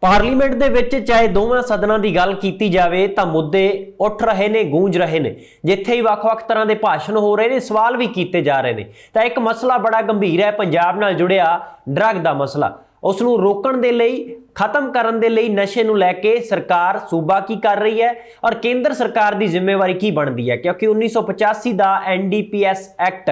Parliament ਦੇ ਵਿੱਚ ਚਾਹੇ ਦੋਵਾਂ ਸਦਨਾਂ ਦੀ ਗੱਲ ਕੀਤੀ ਜਾਵੇ ਤਾਂ ਮੁੱਦੇ ਉੱਠ ਰਹੇ ਨੇ, ਗੂੰਜ ਰਹੇ ਨੇ। ਜਿੱਥੇ ਹੀ ਵੱਖ-ਵੱਖ ਤਰ੍ਹਾਂ ਦੇ ਭਾਸ਼ਣ ਹੋ ਰਹੇ ਨੇ, ਸਵਾਲ ਵੀ ਕੀਤੇ ਜਾ ਰਹੇ ਨੇ। ਤਾਂ ਇੱਕ ਮਸਲਾ ਬੜਾ ਗੰਭੀਰ ਹੈ ਪੰਜਾਬ ਨਾਲ ਜੁੜਿਆ, ਡਰੱਗ ਦਾ ਮਸਲਾ। ਉਸ ਨੂੰ ਰੋਕਣ ਦੇ ਲਈ, ਖਤਮ ਕਰਨ ਦੇ ਲਈ ਨਸ਼ੇ ਨੂੰ ਲੈ ਕੇ ਸਰਕਾਰ ਸੂਬਾ ਕੀ ਕਰ ਰਹੀ ਹੈ ਔਰ ਕੇਂਦਰ ਸਰਕਾਰ ਦੀ ਜ਼ਿੰਮੇਵਾਰੀ ਕੀ ਬਣਦੀ ਹੈ, ਕਿਉਂਕਿ 1985 ਦਾ NDPS ਐਕਟ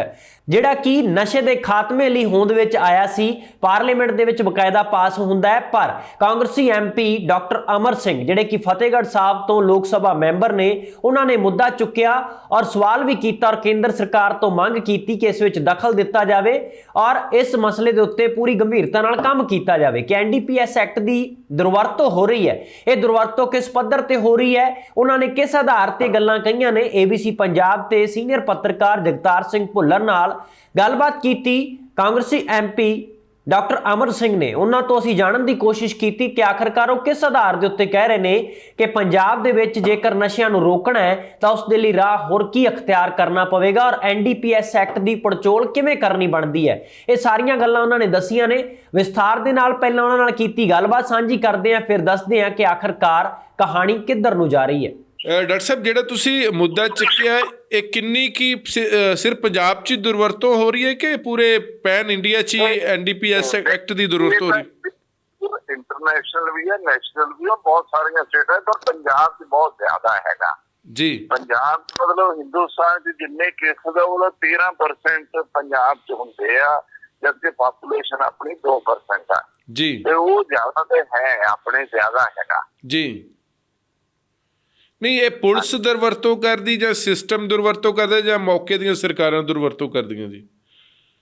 ਜਿਹੜਾ ਕਿ ਨਸ਼ੇ ਦੇ ਖਾਤਮੇ ਲਈ ਹੋਂਦ ਵਿੱਚ ਆਇਆ ਸੀ, ਪਾਰਲੀਮੈਂਟ ਦੇ ਵਿੱਚ ਬਕਾਇਦਾ ਪਾਸ ਹੁੰਦਾ ਹੈ। ਪਰ ਕਾਂਗਰਸੀ MP ਡਾਕਟਰ ਅਮਰ ਸਿੰਘ ਜਿਹੜੇ ਕਿ ਫਤਿਹਗੜ੍ਹ ਸਾਹਿਬ ਤੋਂ ਲੋਕ ਸਭਾ ਮੈਂਬਰ ਨੇ, ਉਹਨਾਂ ਨੇ ਮੁੱਦਾ ਚੁੱਕਿਆ ਔਰ ਸਵਾਲ ਵੀ ਕੀਤਾ ਔਰ ਕੇਂਦਰ ਸਰਕਾਰ ਤੋਂ ਮੰਗ ਕੀਤੀ ਕਿ ਇਸ ਵਿੱਚ ਦਖਲ ਦਿੱਤਾ ਜਾਵੇ ਔਰ ਇਸ ਮਸਲੇ ਦੇ ਉੱਤੇ ਪੂਰੀ ਗੰਭੀਰਤਾ ਨਾਲ ਕੰਮ ਕੀਤਾ ਜਾਵੇ ਕਿ NDPS ਐਕਟ ਦੀ ਦੁਰਵਰਤੋਂ ਹੋ ਰਹੀ ਹੈ। ਇਹ ਦੁਰਵਰਤੋਂ ਕਿਸ ਪੱਧਰ ਤੇ ਹੋ ਰਹੀ ਹੈ, ਉਹਨਾਂ ਨੇ ਕਿਸ ਆਧਾਰ ਤੇ ਗੱਲਾਂ ਕਹੀਆਂ ਨੇ, ABC ਪੰਜਾਬ ਤੇ ਸੀਨੀਅਰ ਪੱਤਰਕਾਰ ਜਗਤਾਰ ਸਿੰਘ ਭੁੱਲਰ ਨਾਲ ਗੱਲਬਾਤ ਕੀਤੀ ਕਾਂਗਰਸੀ MP ਡਾਕਟਰ ਅਮਰ ਸਿੰਘ ਨੇ। ਉਹਨਾਂ ਤੋਂ ਅਸੀਂ ਜਾਣਨ ਦੀ ਕੋਸ਼ਿਸ਼ ਕੀਤੀ ਕਿ ਆਖਰਕਾਰ ਉਹ ਕਿਸ ਆਧਾਰ ਦੇ ਉੱਤੇ ਕਹਿ ਰਹੇ ਨੇ ਕਿ ਪੰਜਾਬ ਦੇ ਵਿੱਚ ਜੇਕਰ ਨਸ਼ਿਆਂ ਨੂੰ ਰੋਕਣਾ ਹੈ ਤਾਂ ਉਸ ਦੇ ਲਈ ਰਾਹ ਹੋਰ ਕੀ ਅਖਤਿਆਰ ਕਰਨਾ ਪਵੇਗਾ ਔਰ NDPS ਐਕਟ ਦੀ ਪੜਚੋਲ ਕਿਵੇਂ ਕਰਨੀ ਬਣਦੀ ਹੈ। ਇਹ ਸਾਰੀਆਂ ਗੱਲਾਂ ਉਹਨਾਂ ਨੇ ਦੱਸੀਆਂ ਨੇ ਵਿਸਥਾਰ ਦੇ ਨਾਲ। ਪਹਿਲਾਂ ਉਹਨਾਂ ਨਾਲ ਕੀਤੀ ਗੱਲਬਾਤ ਸਾਂਝੀ ਕਰਦੇ ਹਾਂ, ਫਿਰ ਦੱਸਦੇ ਹਾਂ ਕਿ ਆਖਰਕਾਰ ਕਹਾਣੀ ਕਿੱਧਰ ਨੂੰ ਜਾ ਰਹੀ ਹੈ। ਡਾਕਟਰ ਸਾਹਿਬ, ਜਿਹੜਾ ਤੁਸੀਂ ਮੁੱਦਾ ਚੱਕਿਆ, ਇਹ ਕਿੰਨੀ ਕੀ ਸਿਰਫ ਪੰਜਾਬ 'ਚ ਦੁਰਵਰਤੋਂ ਹੋ ਰਹੀ ਹੈ ਕਿ ਪੂਰੇ ਪੈਨ ਇੰਡੀਆ 'ਚ ਹੀ NDPS ਐਕਟ ਦੀ ਦੁਰਵਰਤੋਂ ਹੋ ਰਹੀ ਹੈ? ਇੰਟਰਨੈਸ਼ਨਲ ਵੀ ਹੈ, ਨੈਸ਼ਨਲ ਵੀ ਹੈ, ਬਹੁਤ ਸਾਰੀਆਂ ਸਟੇਟਾਂ ਪਰ ਪੰਜਾਬ 'ਚ ਬਹੁਤ ਜ਼ਿਆਦਾ ਹੈਗਾ ਜੀ। ਪੰਜਾਬ ਮਤਲਬ ਹਿੰਦੁਸਤਾਨ 'ਚ ਜਿੰਨੇ ਕੇਸ ਦਾ ਉਹਦਾ 13% ਪੰਜਾਬ 'ਚ ਹੁੰਦੇ ਆ, ਜਦਕਿ ਪਾਪੂਲੇਸ਼ਨ ਆਪਣੀ 2% ਆ ਜੀ। ਤੇ ਉਹ ਜ਼ਿਆਦਾ ਤੇ ਹੈ, ਆਪਣੇ ਜ਼ਿਆਦਾ ਹੈਗਾ ਜੀ। ਨਹੀਂ, ਇਹ ਪੁਲਿਸ ਦੁਰਵਰਤੋਂ ਕਰਦੀ ਜਾਂ ਸਿਸਟਮ ਦੁਰਵਰਤੋਂ ਕਰਦਾ ਜਾਂ ਮੌਕੇ ਦੀਆਂ ਸਰਕਾਰਾਂ ਦੁਰਵਰਤੋਂ ਕਰਦੀਆਂ ਜੀ?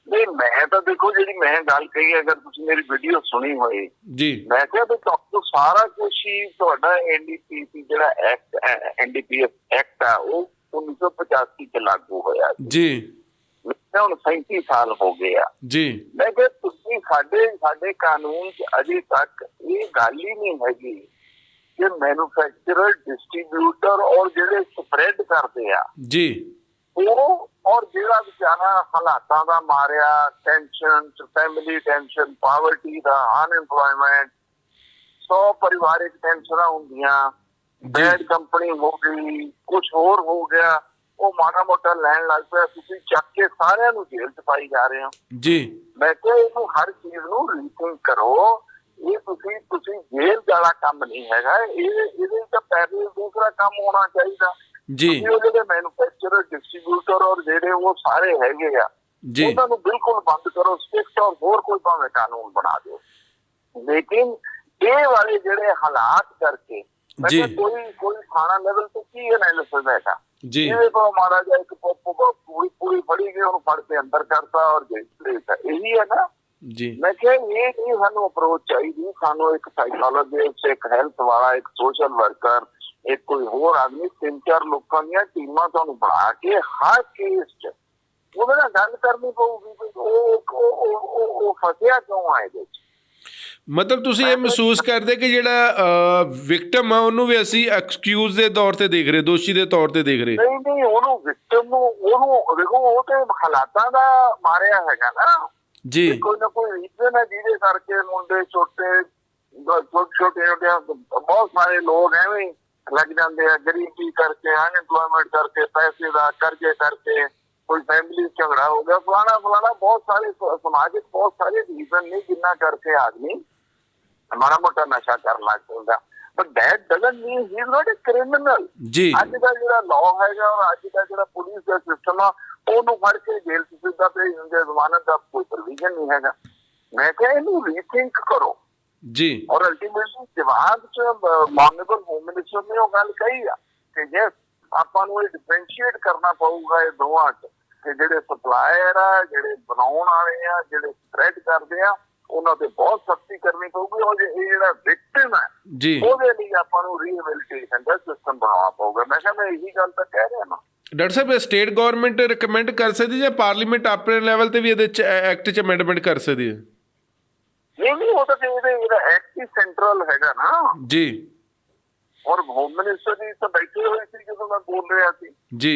ਨਹੀਂ, ਮੈਂ ਤਾਂ ਦੇਖੋ ਜਿਹੜੀ ਮੈਂ ਗੱਲ ਕਹੀ, ਅਗਰ ਤੁਸੀਂ ਮੇਰੀ ਵੀਡੀਓ ਸੁਣੀ ਹੋਈ ਜੀ, ਮੈਂ ਕਿਹਾ ਵੀ ਤੁਹਾਨੂੰ ਸਾਰਾ ਕੁਝ ਹੀ ਤੁਹਾਡਾ NDPS ਜਿਹੜਾ NDPS ਐਕਟ ਆ ਉਹ 1985 ਚ ਲਾਗੂ ਹੋਇਆ ਜੀ। ਹੁਣ 37 ਸਾਲ ਹੋ ਗਏ ਆ ਜੀ। ਮੈਂ ਕਿਹਾ ਤੁਸੀਂ ਸਾਡੇ ਕਾਨੂੰਨ ਚ ਅਜੇ ਤੱਕ ਇਹ ਗੱਲ ਹੀ ਨਹੀਂ ਹੈਗੀ ਕਿ ਮੈਨੂਫੈਕਚਰਰ, ਡਿਸਟ੍ਰੀਬਿਊਟਰ ਔਰ ਜਿਹੜੇ ਸਪਰੈਡ ਕਰਦੇ ਆ ਜੀ, ਉਹ ਔਰ ਜਿਹੜਾ ਵਿਚਾਰਾ ਹਾਲਾਤਾਂ ਦਾ ਮਾਰਿਆ, ਟੈਨਸ਼ਨ, ਫੈਮਿਲੀ ਟੈਨਸ਼ਨ, ਪਾਵਰਟੀ ਦਾ, ਅਨਐਮਪਲੋਇਮੈਂਟ, 100 ਪਰਿਵਾਰਿਕ ਟੈਨਸ਼ਨਾਂ ਹੁੰਦੀਆਂ, ਬੈਡ ਕੰਪਨੀ ਹੋ ਗਈ, ਕੁਛ ਹੋਰ ਹੋ ਗਿਆ, ਉਹ ਮਾੜਾ ਮੋਟਾ ਲੈਣ ਲੱਗ ਪਿਆ, ਤੁਸੀਂ ਚੱਕ ਕੇ ਸਾਰਿਆਂ ਨੂੰ ਜੇਲ੍ਹ ਚ ਪਾਈ ਜਾ ਰਹੇ ਹੋ ਜੀ। ਮੈਂ ਕਿਹਾ ਇਹਨੂੰ ਹਰ ਚੀਜ਼ ਨੂੰ ਰੀਥਿੰਕ ਕਰੋ। ਇਹ ਤੁਸੀਂ ਜੇਲ੍ਹ ਵਾਲਾ ਕੰਮ ਨਹੀਂ ਹੈਗਾ, ਇਹਦੇ ਤਾਂ ਪਹਿਲੇ ਦੂਸਰਾ ਕੰਮ ਹੋਣਾ ਚਾਹੀਦਾ ਜੀ। ਉਹ ਜਿਹੜੇ ਮੈਨੂਫੈਕਚਰਰ, ਡਿਸਟ੍ਰੀਬਿਊਟਰ ਔਰ ਜਿਹੜੇ ਉਹ ਸਾਰੇ ਹੈਗੇ ਆ ਉਹਨਾਂ ਨੂੰ ਬਿਲਕੁਲ ਬੰਦ ਕਰੋ, ਸਟ੍ਰਿਕਟ ਔਰ ਹੋਰ ਕੋਈ ਭਾਵੇਂ ਕਾਨੂੰਨ ਬਣਾ ਦਿਓ। ਲੇਕਿਨ ਇਹ ਵਾਲੇ ਜਿਹੜੇ ਹਾਲਾਤ ਕਰਕੇ ਮੈਂ ਕਿਹਾ ਕੋਈ ਥਾਣਾ ਲੈਵਲ ਤੇ ਕੀ ਐਨਾਲਿਸਿਸ ਹੈਗਾ ਜੀ। ਇਹਦੇ ਕੋਲ ਮਾੜਾ ਜਿਹਾ ਇੱਕ ਪੂਰੀ ਫੜੀ ਗਈ, ਉਹਨੂੰ ਫੜ ਕੇ ਅੰਦਰ ਕਰਤਾ ਔਰ ਜੇਲ੍ਹ, ਇਹੀ ਹੈ ਨਾ ਜੀ। ਮੈਂ ਕਿਹਾ ਇਹ ਨਹੀਂ ਸਾਨੂੰ ਅਪਰੋਚ ਚਾਹੀਦੀ, ਸਾਨੂੰ ਇੱਕ ਸਾਈਕੋਲੋਜਿਸਟ, ਇੱਕ ਹੈਲਥ ਵਾਲਾ, ਇੱਕ ਸੋਸ਼ਲ ਵਰਕਰ, ਇੱਕ ਕੋਈ ਹੋਰ ਆਦਮੀ, 3-4 ਲੋਕਾਂ ਦੀਆਂ ਟੀਮਾਂ ਤੁਹਾਨੂੰ ਬਣਾ ਕੇ ਹਰ ਕੇਸ 'ਚ ਉਹਦੇ ਨਾਲ ਗੱਲ ਕਰਨੀ ਪਊਗੀ ਉਹ ਫਸਿਆ ਕਿਉਂ ਆ ਇਹਦੇ 'ਚ। ਮਤਲਬ ਤੁਸੀਂ ਇਹ ਮਹਿਸੂਸ ਕਰਦੇ ਕਿ ਜਿਹੜਾ ਵਿਕਟਮ ਆ ਉਹਨੂੰ ਵੀ ਅਸੀਂ ਐਕਸਕਿਊਜ਼ ਦੇ ਤੌਰ ਤੇ ਦੇਖ ਰਹੇ, ਦੋਸ਼ੀ ਦੇ ਤੌਰ ਤੇ ਦੇਖ ਰਹੇ? ਨਹੀਂ, ਉਹਨੂੰ ਵਿਕਟਮ ਨੂੰ ਉਹਨੂੰ ਦੇਖੋ, ਉਹ ਤੇ ਹਾਲਾਤਾਂ ਦਾ ਮਾਰਿਆ ਹੈਗਾ ਨਾ ਜੀ। ਕੋਈ ਨਾ ਕੋਈ ਰੀਜ਼ਨ ਹੈ ਜਿਹਦੇ ਕਰਕੇ ਮੁੰਡੇ ਛੋਟੇ ਬਹੁਤ ਸਾਰੇ ਲੋਕ ਐਵੇਂ ਲੱਗ ਜਾਂਦੇ ਆ, ਗਰੀਬੀ ਕਰਕੇ, ਅਨਐਮਪਲੋਇਮੈਂਟ ਕਰਕੇ, ਪੈਸੇ ਦਾ ਕਰਜ਼ੇ ਕਰਕੇ, ਕੋਈ ਫੈਮਿਲੀ ਝਗੜਾ ਹੋ ਗਿਆ, ਫਲਾਣਾ ਬਹੁਤ ਸਾਰੇ ਸਮਾਜਿਕ ਬਹੁਤ ਸਾਰੇ ਰੀਜ਼ਨ ਨੇ ਜਿੰਨਾ ਕਰਕੇ ਆਦਮੀ ਮਾੜਾ ਮੋਟਾ ਨਸ਼ਾ ਕਰਨ ਲੱਗ ਪੈਂਦਾ। But that doesn't mean he is not a criminal ਜੀ। ਅੱਜ ਦਾ ਜਿਹੜਾ ਲਾਅ ਹੈਗਾ ਔਰ ਅੱਜ ਦਾ ਜਿਹੜਾ ਪੁਲਿਸ ਦਾ ਸਿਸਟਮ ਆ, ਉਹਨੂੰ ਫੜ ਕੇ ਜੇਲ੍ਹ 'ਚ ਸਿੱਧਾ ਭੇਜ ਦਿੰਦੇ, ਜ਼ਮਾਨਤ ਦਾ ਕੋਈ ਪ੍ਰੋਵੀਜ਼ਨ ਨਹੀਂ ਹੈਗਾ। ਮੈਂ ਕਿਹਾ ਇਹਨੂੰ ਰੀਥਿੰਕ ਕਰੋ ਜੀ। ਔਰ ਅਲਟੀਮੇਟਲੀ ਜਵਾਬ 'ਚ ਮਾਨੇਬਲ ਹੋਮ ਮਿਨਿਸਟਰ ਨੇ ਉਹ ਗੱਲ ਕਹੀ ਆ ਕਿ ਜੇ ਆਪਾਂ ਨੂੰ ਇਹ ਡਿਫਰੈਂਸ਼ੀਏਟ ਕਰਨਾ ਪਊਗਾ ਇਹ ਦੋਵਾਂ 'ਚ ਕਿ ਜਿਹੜੇ ਸਪਲਾਇਰ ਆ, ਜਿਹੜੇ ਬਣਾਉਣ ਵਾਲੇ ਆ, ਜਿਹੜੇ ਸਪਰੈਡ ਕਰਦੇ ਆ, ਉਹਨਾਂ ਤੇ ਬਹੁਤ ਸਖਤੀ ਕਰਨੀ ਪਊਗੀ। ਔਰ ਇਹ ਜਿਹੜਾ ਵਿਕਟਿਮ ਹੈ ਜੀ, ਉਹਦੇ ਲਈ ਆਪਾਂ ਨੂੰ ਰੀਹੈਬਿਲਿਟੇਸ਼ਨ ਦਾ ਸਿਸਟਮ ਬਣਾਉਣਾ ਪਊਗਾ। ਮੈਂ ਕਿਹਾ ਮੈਂ ਇਹੀ ਗੱਲ ਤਾਂ ਕਹਿ ਰਿਹਾ ਨਾ। ਡਾਕਟਰ ਸਾਹਿਬ, ਸਟੇਟ ਗਵਰਨਮੈਂਟ ਰਿਕਮੈਂਡ ਕਰ ਸਕਦੀ ਜਾਂ ਪਾਰਲੀਮੈਂਟ ਆਪਣੇ ਲੈਵਲ ਤੇ ਵੀ ਇਹਦੇ ਐਕਟ 'ਚ ਅਮੈਂਡਮੈਂਟ ਕਰ ਸਕਦੀ ਹੈ? ਨਹੀਂ, ਉਹ ਤਾਂ ਇਹਦਾ ਐਕਟ ਹੀ ਸੈਂਟਰਲ ਹੈਗਾ ਨਾ ਜੀ। ਔਰ ਹੋਮ ਮਿਨਿਸਟਰ ਜੀ ਤਾਂ ਬੈਠੇ ਹੋਏ ਸੀ ਜਦੋਂ ਮੈਂ ਬੋਲ ਰਿਹਾ ਸੀ ਜੀ।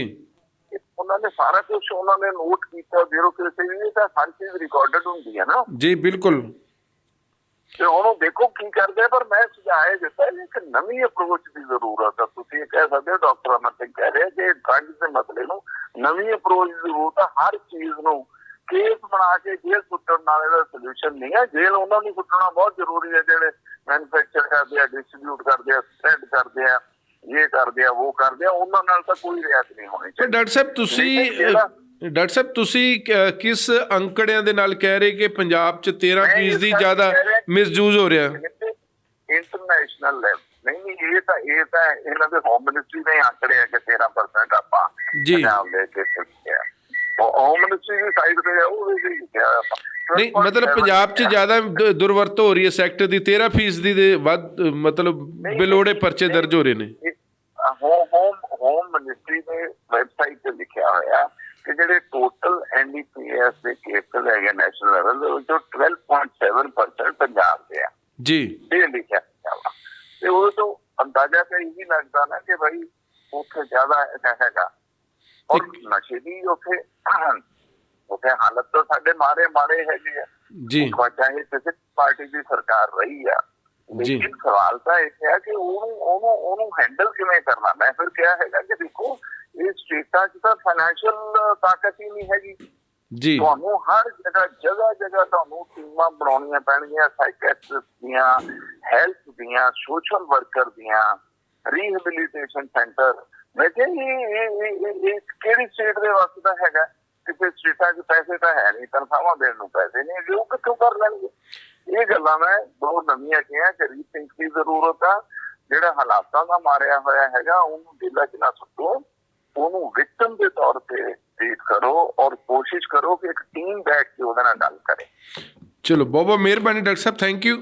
ਉਹਨਾਂ ਨੇ ਸਾਰਾ ਕੁਝ ਉਹਨਾਂ ਨੇ ਨੋਟ ਕੀਤਾ, ਬਿਊਰੋਕ੍ਰੇਸੀ ਵੀ ਤਾਂ ਹਰ ਚੀਜ਼ ਰਿਕਾਰਡਡ ਹੁੰਦੀ ਹੈ ਨਾ ਜੀ। ਬਿਲਕੁਲ। ਤੇ ਹੁਣ ਉਹ ਦੇਖੋ ਕੀ ਕਰਦੇ ਆ। ਪਰ ਮੈਂ ਸੁਝਾਅ ਇਹ ਦਿੱਤਾ ਕਿ ਇੱਕ ਨਵੀਂ ਅਪਰੋਚ ਦੀ ਜ਼ਰੂਰਤ ਹੈ। ਤੁਸੀਂ ਇਹ ਕਹਿ ਸਕਦੇ ਹੋ, ਡਾਕਟਰ ਅਮਰ ਸਿੰਘ ਕਹਿ ਰਹੇ ਕਿ ਡਰੱਗਸ ਦੇ ਮਸਲੇ ਨੂੰ ਨਵੀਂ ਅਪਰੋਚ ਦੀ ਜ਼ਰੂਰਤ ਹੈ। ਹਰ ਚੀਜ਼ ਨੂੰ ਕੇਸ ਬਣਾ ਕੇ ਜੇਲ੍ਹ ਸੁੱਟਣ ਨਾਲ ਇਹਦਾ ਸੋਲੂਸ਼ਨ ਨਹੀਂ ਹੈ। ਜੇਲ੍ਹ ਉਹਨਾਂ ਨੂੰ ਸੁੱਟਣਾ ਬਹੁਤ ਜ਼ਰੂਰੀ ਹੈ ਜਿਹੜੇ ਮੈਨੂਫੈਕਚਰ ਕਰਦੇ ਆ, ਡਿਸਟਰੀਬਿਊਟ ਕਰਦੇ ਆ, ਸਪਰੈਡ ਕਰਦੇ ਆ, ਇਹ ਕਰਦੇ ਆ, ਉਹ ਕਰਦੇ ਆ, ਉਹਨਾਂ ਨਾਲ ਤਾਂ ਕੋਈ ਰਿਆਇਤ ਨਹੀਂ ਹੋਣੀ ਚਾਹੀਦੀ। ਡਾਕਟਰ ਸਾਹਿਬ ਤੁਸੀਂ ਕਿਸ ਅੰਕੜਿਆਂ ਦੇ ਨਾਲ ਕਹਿ ਰਹੇ ਕਿ ਪੰਜਾਬ 'ਚ 13% ਦੀ ਜ਼ਿਆਦਾ ਮਿਸਯੂਜ਼ ਹੋ ਰਿਹਾ? ਇੰਟਰਨੈਸ਼ਨਲ ਲੈਵਲ ਨਹੀਂ, ਇਹ ਤਾਂ ਇਹਨਾਂ ਦੇ ਹੋਮ ਮਿਨਿਸਟਰੀ ਨੇ ਆਂਕੜੇ ਆ ਕਿ 13% ਆਪਾਂ ਪੰਜਾਬ ਦੇ ਕੇ ਹੋਮ ਮਿਨਿਸਟਰੀ ਦੀ ਸਾਈਡ ਤੇ ਉਹ ਵੀ ਕਿਹਾ ਆਪਾਂ। ਨਹੀਂ ਮਤਲਬ ਪੰਜਾਬ 'ਚ ਜ਼ਿਆਦਾ ਦੁਰਵਰਤੋਂ ਹੋ ਰਹੀ ਹੈ ਸੈਕਟਰ ਦੀ, 13% ਦੇ ਵੱਧ ਮਤਲਬ ਬੇਲੋੜੇ ਪਰਚੇ ਦਰਜ ਹੋ ਰਹੇ ਨੇ। ਹੋਮ ਮਿਨਿਸਟਰੀ ਦੇ ਵੈਬਸਾਈਟ ਤੇ ਲਿਖਿਆ ਹੋਇਆ ਕਿ ਜਿਹੜੇ ਟੋਟਲ NDPS ਦੇ ਕੇਸ ਹੈਗੇ ਨੈਸ਼ਨਲ ਲੈਵਲ ਦੇ ਵਿੱਚੋਂ 12.7% ਪੰਜਾਬ ਦੇ ਆ ਜੀ, ਇਹ ਲਿਖਿਆ ਹੋਇਆ। ਤੇ ਉਹ ਤੋਂ ਅੰਦਾਜ਼ਾ ਤਾਂ ਇਹ ਵੀ ਲੱਗਦਾ ਨਾ ਕਿ ਭਾਈ ਉੱਥੇ ਜ਼ਿਆਦਾ ਹੈਗਾ। ਔਰ ਨਸ਼ੇ ਦੀ ਉੱਥੇ ਹਾਲਤ ਤਾਂ ਸਾਡੇ ਮਾੜੇ ਹੈਗੇ ਆ ਜੀ, ਚਾਹੇ ਕਿਸੇ ਪਾਰਟੀ ਦੀ ਸਰਕਾਰ ਰਹੀ ਆ। ਲੇਕਿਨ ਸਵਾਲ ਤਾਂ ਇਹ ਹੈ ਕਿ ਉਹਨੂੰ ਹੈਂਡਲ ਕਿਵੇਂ ਕਰਨਾ। ਮੈਂ ਫਿਰ ਕਿਹਾ ਹੈਗਾ ਕਿ ਦੇਖੋ ਇਹ ਸਟੇਟਾਂ 'ਚ ਤਾਂ ਫਾਈਨੈਂਸ਼ੀਅਲ ਤਾਕਤ ਹੀ ਨਹੀਂ ਹੈਗੀ ਜੀ। ਤੁਹਾਨੂੰ ਹਰ ਜਗ੍ਹਾ ਤੁਹਾਨੂੰ ਟੀਮਾਂ ਬਣਾਉਣੀਆਂ ਪੈਣਗੀਆਂ, ਸਾਈਕੈਟ੍ਰਿਸਟ ਦੀਆਂ, ਹੈਲਥ ਦੀਆਂ, ਸੋਸ਼ਲ ਵਰਕਰ ਦੀਆਂ, ਰੀਹੈਬਿਲਿਟੇਸ਼ਨ ਸੈਂਟਰ। ਮੈਂ ਕਿਹਾ ਇਹ ਕਿਹੜੀ ਸਟੇਟ ਦੇ ਵਾਸਤੇ ਤਾਂ ਹੈਗਾ? ਕਿਸੇ ਸਟੇਟਾਂ 'ਚ ਪੈਸੇ ਤਾਂ ਹੈ ਨਹੀਂ, ਤਨਖਾਹਾਂ ਦੇਣ ਨੂੰ ਪੈਸੇ ਨਹੀਂ, ਉਹ ਕਿੱਥੋਂ ਕਰ ਲੈਣਗੇ? ਇਹ ਗੱਲਾਂ ਮੈਂ ਦੋ ਨਵੀਆਂ ਕਿਹਾ ਕਿ ਰੀਥਿੰਕ ਦੀ ਜ਼ਰੂਰਤ ਆ। ਜਿਹੜਾ ਹਾਲਾਤਾਂ ਦਾ ਮਾਰਿਆ ਹੋਇਆ ਹੈਗਾ ਉਹਨੂੰ ਦਿਲਾਂ 'ਚ ਨਾ ਸੁੱਟੋ, ਉਹਨੂੰ ਵਿਕਟਮ ਦੇ ਤੌਰ ਤੇ ਟ੍ਰੀਟ ਕਰੋ ਔਰ ਕੋਸ਼ਿਸ਼ ਕਰੋ ਕਿ ਇੱਕ ਟੀਮ ਬੈਠ ਕੇ ਉਹਦੇ ਨਾਲ ਗੱਲ ਕਰੇ। ਚਲੋ ਬਹੁਤ ਬਹੁਤ ਮਿਹਰਬਾਨੀ ਡਾਕਟਰ ਸਾਹਿਬ, ਥੈਂਕ ਯੂ।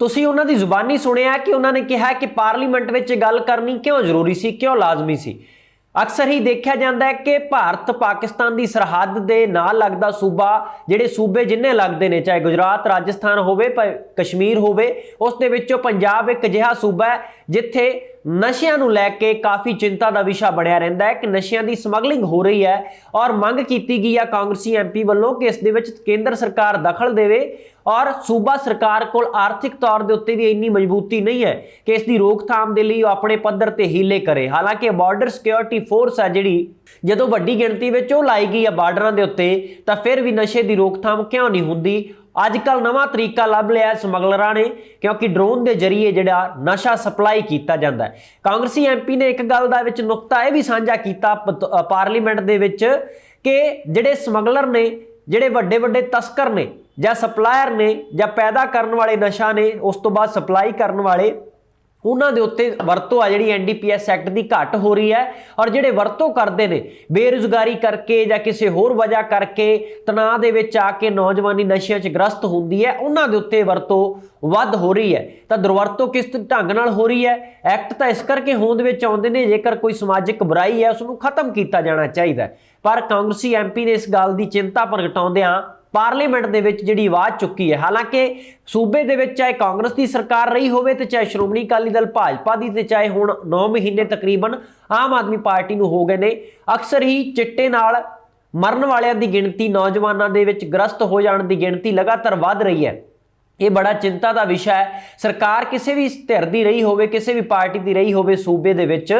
ਤੁਸੀਂ ਉਹਨਾਂ ਦੀ ਜ਼ੁਬਾਨੀ ਸੁਣਿਆ ਕਿ ਉਹਨਾਂ ਨੇ ਕਿਹਾ ਕਿ ਪਾਰਲੀਮੈਂਟ ਵਿੱਚ ਗੱਲ ਕਰਨੀ ਕਿਉਂ ਜ਼ਰੂਰੀ ਸੀ, ਕਿਉਂ ਲਾਜ਼ਮੀ ਸੀ। ਅਕਸਰ ਹੀ ਦੇਖਿਆ ਜਾਂਦਾ ਹੈ ਕਿ ਭਾਰਤ ਪਾਕਿਸਤਾਨ ਦੀ ਸਰਹੱਦ ਦੇ ਨਾਲ ਲੱਗਦਾ ਸੂਬਾ, ਜਿਹੜੇ ਸੂਬੇ ਜਿੰਨੇ ਲੱਗਦੇ ਨੇ, ਚਾਹੇ ਗੁਜਰਾਤ, ਰਾਜਸਥਾਨ ਹੋਵੇ, ਕਸ਼ਮੀਰ ਹੋਵੇ, ਉਸ ਦੇ ਵਿੱਚੋਂ ਪੰਜਾਬ ਇੱਕ ਅਜਿਹਾ ਸੂਬਾ ਹੈ ਜਿੱਥੇ ਨਸ਼ਿਆਂ ਨੂੰ ਲੈ ਕੇ ਕਾਫੀ ਚਿੰਤਾ ਦਾ ਵਿਸ਼ਾ ਬਣਿਆ ਰਹਿੰਦਾ ਹੈ ਕਿ ਨਸ਼ਿਆਂ ਦੀ ਸਮਗਲਿੰਗ ਹੋ ਰਹੀ ਹੈ। ਔਰ ਮੰਗ ਕੀਤੀ ਗਈ ਹੈ ਕਾਂਗਰਸੀ MP ਵੱਲੋਂ ਕਿ ਇਸ ਦੇ ਵਿੱਚ ਕੇਂਦਰ ਸਰਕਾਰ ਦਖਲ ਦੇਵੇ ਔਰ ਸੂਬਾ ਸਰਕਾਰ ਕੋਲ ਆਰਥਿਕ ਤੌਰ ਦੇ ਉੱਤੇ ਵੀ ਇੰਨੀ ਮਜ਼ਬੂਤੀ ਨਹੀਂ ਹੈ ਕਿ ਇਸ ਦੀ ਰੋਕਥਾਮ ਦੇ ਲਈ ਉਹ ਆਪਣੇ ਪੱਧਰ ਤੇ ਹੀਲੇ ਕਰੇ। ਹਾਲਾਂਕਿ ਬਾਰਡਰ ਸਿਕਿਉਰਿਟੀ ਫੋਰਸ ਹੈ ਜਿਹੜੀ, ਜਦੋਂ ਵੱਡੀ ਗਿਣਤੀ ਵਿੱਚ ਉਹ ਲਾਈ ਗਈ ਹੈ ਬਾਰਡਰਾਂ ਦੇ ਉੱਤੇ, ਤਾਂ ਫਿਰ ਵੀ ਨਸ਼ੇ ਦੀ ਰੋਕਥਾਮ ਕਿਉਂ ਨਹੀਂ ਹੁੰਦੀ? ਅੱਜ ਕੱਲ ਨਵਾਂ ਤਰੀਕਾ ਲੱਭ ਲਿਆ ਸਮਗਲਰਾਂ ਨੇ, ਕਿਉਂਕਿ ਡਰੋਨ ਦੇ ਜ਼ਰੀਏ ਜਿਹੜਾ ਨਸ਼ਾ ਸਪਲਾਈ ਕੀਤਾ ਜਾਂਦਾ ਹੈ। ਕਾਂਗਰਸੀ MP ਨੇ ਇੱਕ ਗੱਲ ਦਾ ਵਿੱਚ ਨੁਕਤਾ ਇਹ ਵੀ ਸਾਂਝਾ ਕੀਤਾ ਪਾਰਲੀਮੈਂਟ ਦੇ ਵਿੱਚ ਕਿ ਜਿਹੜੇ ਸਮਗਲਰ ਨੇ, ਜਿਹੜੇ ਵੱਡੇ ਵੱਡੇ ਤਸਕਰ ਨੇ ਜਾਂ ਸਪਲਾਇਰ ਨੇ ਜਾਂ ਪੈਦਾ ਕਰਨ ਵਾਲੇ ਨਸ਼ਾ ਨੇ, ਉਸ ਤੋਂ ਬਾਅਦ ਸਪਲਾਈ ਕਰਨ ਵਾਲੇ, ਉਹਨਾਂ ਦੇ ਉੱਤੇ ਵਰਤੋਂ ਆ ਜਿਹੜੀ NDPS ਐਕਟ ਦੀ ਘੱਟ ਹੋ ਰਹੀ ਹੈ। ਔਰ ਜਿਹੜੇ ਵਰਤੋਂ ਕਰਦੇ ਨੇ ਬੇਰੁਜ਼ਗਾਰੀ ਕਰਕੇ ਜਾਂ ਕਿਸੇ ਹੋਰ ਵਜ੍ਹਾ ਕਰਕੇ, ਤਣਾਅ ਦੇ ਵਿੱਚ ਆ ਕੇ ਨੌਜਵਾਨੀ ਨਸ਼ਿਆਂ 'ਚ ਗ੍ਰਸਤ ਹੁੰਦੀ ਹੈ, ਉਹਨਾਂ ਦੇ ਉੱਤੇ ਵਰਤੋਂ ਵੱਧ ਹੋ ਰਹੀ ਹੈ। ਤਾਂ ਦੁਰਵਰਤੋਂ ਕਿਸ ਢੰਗ ਨਾਲ ਹੋ ਰਹੀ ਹੈ? ਐਕਟ ਤਾਂ ਇਸ ਕਰਕੇ ਹੋਂਦ ਵਿੱਚ ਆਉਂਦੇ ਨੇ ਜੇਕਰ ਕੋਈ ਸਮਾਜਿਕ ਬੁਰਾਈ ਹੈ ਉਸ ਨੂੰ ਖਤਮ ਕੀਤਾ ਜਾਣਾ ਚਾਹੀਦਾ। ਪਰ ਕਾਂਗਰਸੀ MP ਨੇ ਇਸ ਗੱਲ ਦੀ ਚਿੰਤਾ ਪ੍ਰਗਟਾਉਂਦਿਆਂ ਪਾਰਲੀਮੈਂਟ ਦੇ ਵਿੱਚ ਜਿਹੜੀ ਆਵਾਜ਼ ਚੁੱਕੀ ਹੈ। ਹਾਲਾਂਕਿ ਸੂਬੇ ਦੇ ਵਿੱਚ ਚਾਹੇ ਕਾਂਗਰਸ ਦੀ ਸਰਕਾਰ ਰਹੀ ਹੋਵੇ ਤੇ ਚਾਹੇ ਸ਼੍ਰੋਮਣੀ ਅਕਾਲੀ ਦਲ ਭਾਜਪਾ ਦੀ, ਤੇ ਚਾਹੇ ਹੁਣ 9 ਮਹੀਨੇ ਤਕਰੀਬਨ ਆਮ ਆਦਮੀ ਪਾਰਟੀ ਨੂੰ ਹੋ ਗਏ ਨੇ, ਅਕਸਰ ਹੀ ਚਿੱਟੇ ਨਾਲ ਮਰਨ ਵਾਲਿਆਂ ਦੀ ਗਿਣਤੀ, ਨੌਜਵਾਨਾਂ ਦੇ ਵਿੱਚ ਗ੍ਰਸਤ ਹੋ ਜਾਣ ਦੀ ਗਿਣਤੀ ਲਗਾਤਾਰ ਵੱਧ ਰਹੀ ਹੈ। ਇਹ ਬੜਾ ਚਿੰਤਾ ਦਾ ਵਿਸ਼ਾ ਹੈ। ਸਰਕਾਰ ਕਿਸੇ ਵੀ ਧਿਰ ਦੀ ਰਹੀ ਹੋਵੇ, ਕਿਸੇ ਵੀ ਪਾਰਟੀ ਦੀ ਰਹੀ ਹੋਵੇ, ਸੂਬੇ ਦੇ ਵਿੱਚ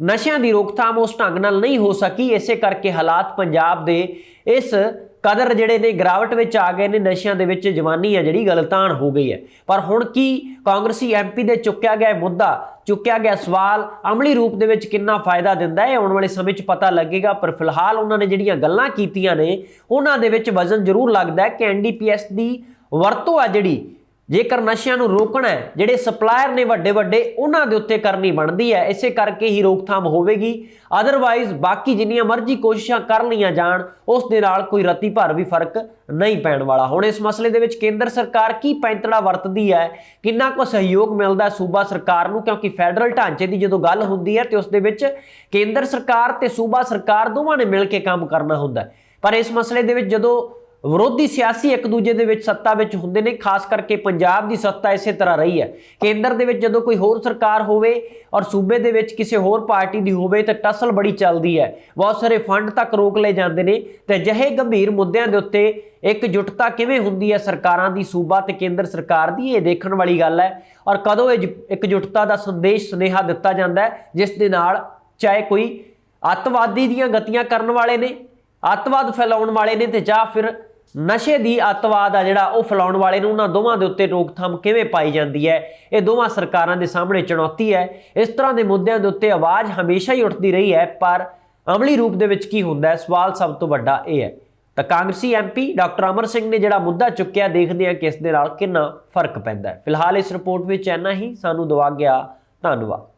ਨਸ਼ਿਆਂ ਦੀ ਰੋਕਥਾਮ ਉਸ ਢੰਗ ਨਾਲ ਨਹੀਂ ਹੋ ਸਕੀ। ਇਸੇ ਕਰਕੇ ਹਾਲਾਤ ਪੰਜਾਬ ਦੇ ਇਸ ਕਦਰ ਜਿਹੜੇ ਨੇ ਗਿਰਾਵਟ ਵਿੱਚ ਆ ਗਏ ਨੇ, ਨਸ਼ਿਆਂ ਦੇ ਵਿੱਚ ਜਵਾਨੀ ਹੈ ਜਿਹੜੀ ਗਲਤਾਨ ਹੋ ਗਈ ਹੈ। ਪਰ ਹੁਣ ਕੀ ਕਾਂਗਰਸੀ MP ਦੇ ਚੁੱਕਿਆ ਗਿਆ ਮੁੱਦਾ, ਚੁੱਕਿਆ ਗਿਆ ਸਵਾਲ ਅਮਲੀ ਰੂਪ ਦੇ ਵਿੱਚ ਕਿੰਨਾ ਫਾਇਦਾ ਦਿੰਦਾ ਹੈ, ਆਉਣ ਵਾਲੇ ਸਮੇਂ 'ਚ ਪਤਾ ਲੱਗੇਗਾ। ਪਰ ਫਿਲਹਾਲ ਉਹਨਾਂ ਨੇ ਜਿਹੜੀਆਂ ਗੱਲਾਂ ਕੀਤੀਆਂ ਨੇ ਉਹਨਾਂ ਦੇ ਵਿੱਚ ਵਜ਼ਨ ਜ਼ਰੂਰ ਲੱਗਦਾ ਹੈ ਕਿ NDPS ਦੀ ਵਰਤੋਂ ਆ ਜਿਹੜੀ, ਜੇਕਰ ਨਸ਼ਿਆਂ ਨੂੰ ਰੋਕਣਾ ਹੈ, ਜਿਹੜੇ ਸਪਲਾਇਰ ਨੇ ਵੱਡੇ ਵੱਡੇ, ਉਹਨਾਂ ਦੇ ਉੱਤੇ ਕਰਨੀ ਬਣਦੀ ਹੈ। ਇਸੇ ਕਰਕੇ ਹੀ ਰੋਕਥਾਮ ਹੋਵੇਗੀ। ਅਦਰਵਾਈਜ਼ ਬਾਕੀ ਜਿੰਨੀਆਂ ਮਰਜ਼ੀ ਕੋਸ਼ਿਸ਼ਾਂ ਕਰ ਲਈਆਂ ਜਾਣ, ਉਸ ਦੇ ਨਾਲ ਕੋਈ ਰੱਤੀ ਭਰ ਵੀ ਫਰਕ ਨਹੀਂ ਪੈਣ ਵਾਲਾ। ਹੁਣ ਇਸ ਮਸਲੇ ਦੇ ਵਿੱਚ ਕੇਂਦਰ ਸਰਕਾਰ ਕੀ ਪੈਂਤੜਾ ਵਰਤਦੀ ਹੈ, ਕਿੰਨਾ ਕੁ ਸਹਿਯੋਗ ਮਿਲਦਾ ਸੂਬਾ ਸਰਕਾਰ ਨੂੰ, ਕਿਉਂਕਿ ਫੈਡਰਲ ਢਾਂਚੇ ਦੀ ਜਦੋਂ ਗੱਲ ਹੁੰਦੀ ਹੈ ਤੇ ਉਸ ਦੇ ਵਿੱਚ ਕੇਂਦਰ ਸਰਕਾਰ ਤੇ ਸੂਬਾ ਸਰਕਾਰ ਦੋਵਾਂ ਨੇ ਮਿਲ ਕੇ ਕੰਮ ਕਰਨਾ ਹੁੰਦਾ। ਪਰ ਇਸ ਮਸਲੇ ਦੇ ਵਿੱਚ ਜਦੋਂ ਵਿਰੋਧੀ ਸਿਆਸੀ ਇੱਕ ਦੂਜੇ ਦੇ ਵਿੱਚ ਸੱਤਾ ਵਿੱਚ ਹੁੰਦੇ ਨੇ। ਖਾਸ ਕਰਕੇ ਪੰਜਾਬ ਦੀ ਸੱਤਾ ਇਸੇ ਤਰ੍ਹਾਂ ਰਹੀ ਹੈ। ਕੇਂਦਰ ਦੇ ਵਿੱਚ ਜਦੋਂ ਕੋਈ ਹੋਰ ਸਰਕਾਰ ਹੋਵੇ ਔਰ ਸੂਬੇ ਦੇ ਵਿੱਚ ਕਿਸੇ ਹੋਰ ਪਾਰਟੀ ਦੀ ਹੋਵੇ ਤਾਂ ਟਸਲ ਬੜੀ ਚੱਲਦੀ ਹੈ, ਬਹੁਤ ਸਾਰੇ ਫੰਡ ਤੱਕ ਰੋਕ ਲਏ ਜਾਂਦੇ ਨੇ। ਤੇ ਅਜਿਹੇ ਗੰਭੀਰ ਮੁੱਦਿਆਂ ਦੇ ਉੱਤੇ ਇਕਜੁੱਟਤਾ ਕਿਵੇਂ ਹੁੰਦੀ ਹੈ ਸਰਕਾਰਾਂ ਦੀ, ਸੂਬਾ ਤੇ ਕੇਂਦਰ ਸਰਕਾਰ ਦੀ, ਇਹ ਦੇਖਣ ਵਾਲੀ ਗੱਲ ਹੈ। ਔਰ ਕਦੋਂ ਇਹ ਇਕਜੁੱਟਤਾ ਦਾ ਸੰਦੇਸ਼ ਸੁਨੇਹਾ ਦਿੱਤਾ ਜਾਂਦਾ ਹੈ, ਜਿਸ ਦੇ ਨਾਲ ਚਾਹੇ ਕੋਈ ਅੱਤਵਾਦੀ ਦੀਆਂ ਗਤੀਆਂ ਕਰਨ ਵਾਲੇ ਨੇ, ਅੱਤਵਾਦ ਫੈਲਾਉਣ ਵਾਲੇ ਨੇ, ਤੇ ਜਾਂ ਫਿਰ ਨਸ਼ੇ ਦੀ ਅੱਤਵਾਦ ਆ ਜਿਹੜਾ ਉਹ ਫੈਲਾਉਣ ਵਾਲੇ ਨੂੰ, ਉਹਨਾਂ ਦੋਵਾਂ ਦੇ ਉੱਤੇ ਰੋਕਥਾਮ ਕਿਵੇਂ ਪਾਈ ਜਾਂਦੀ ਹੈ, ਇਹ ਦੋਵਾਂ ਸਰਕਾਰਾਂ ਦੇ ਸਾਹਮਣੇ ਚੁਣੌਤੀ ਹੈ। ਇਸ ਤਰ੍ਹਾਂ ਦੇ ਮੁੱਦਿਆਂ ਦੇ ਉੱਤੇ ਆਵਾਜ਼ ਹਮੇਸ਼ਾ ਹੀ ਉੱਠਦੀ ਰਹੀ ਹੈ, ਪਰ ਅਮਲੀ ਰੂਪ ਦੇ ਵਿੱਚ ਕੀ ਹੁੰਦਾ ਹੈ, ਸਵਾਲ ਸਭ ਤੋਂ ਵੱਡਾ ਇਹ ਹੈ। ਤਾਂ ਕਾਂਗਰਸੀ ਐਮਪੀ ਡਾਕਟਰ ਅਮਰ ਸਿੰਘ ਨੇ ਜਿਹੜਾ ਮੁੱਦਾ ਚੁੱਕਿਆ, ਦੇਖਦੇ ਹਾਂ ਕਿ ਇਸ ਦੇ ਨਾਲ ਕਿੰਨਾ ਫਰਕ ਪੈਂਦਾ ਹੈ। ਫਿਲਹਾਲ ਇਸ ਰਿਪੋਰਟ ਵਿੱਚ ਇੰਨਾ ਹੀ। ਸਾਨੂੰ ਦਵਾ ਗਿਆ, ਧੰਨਵਾਦ।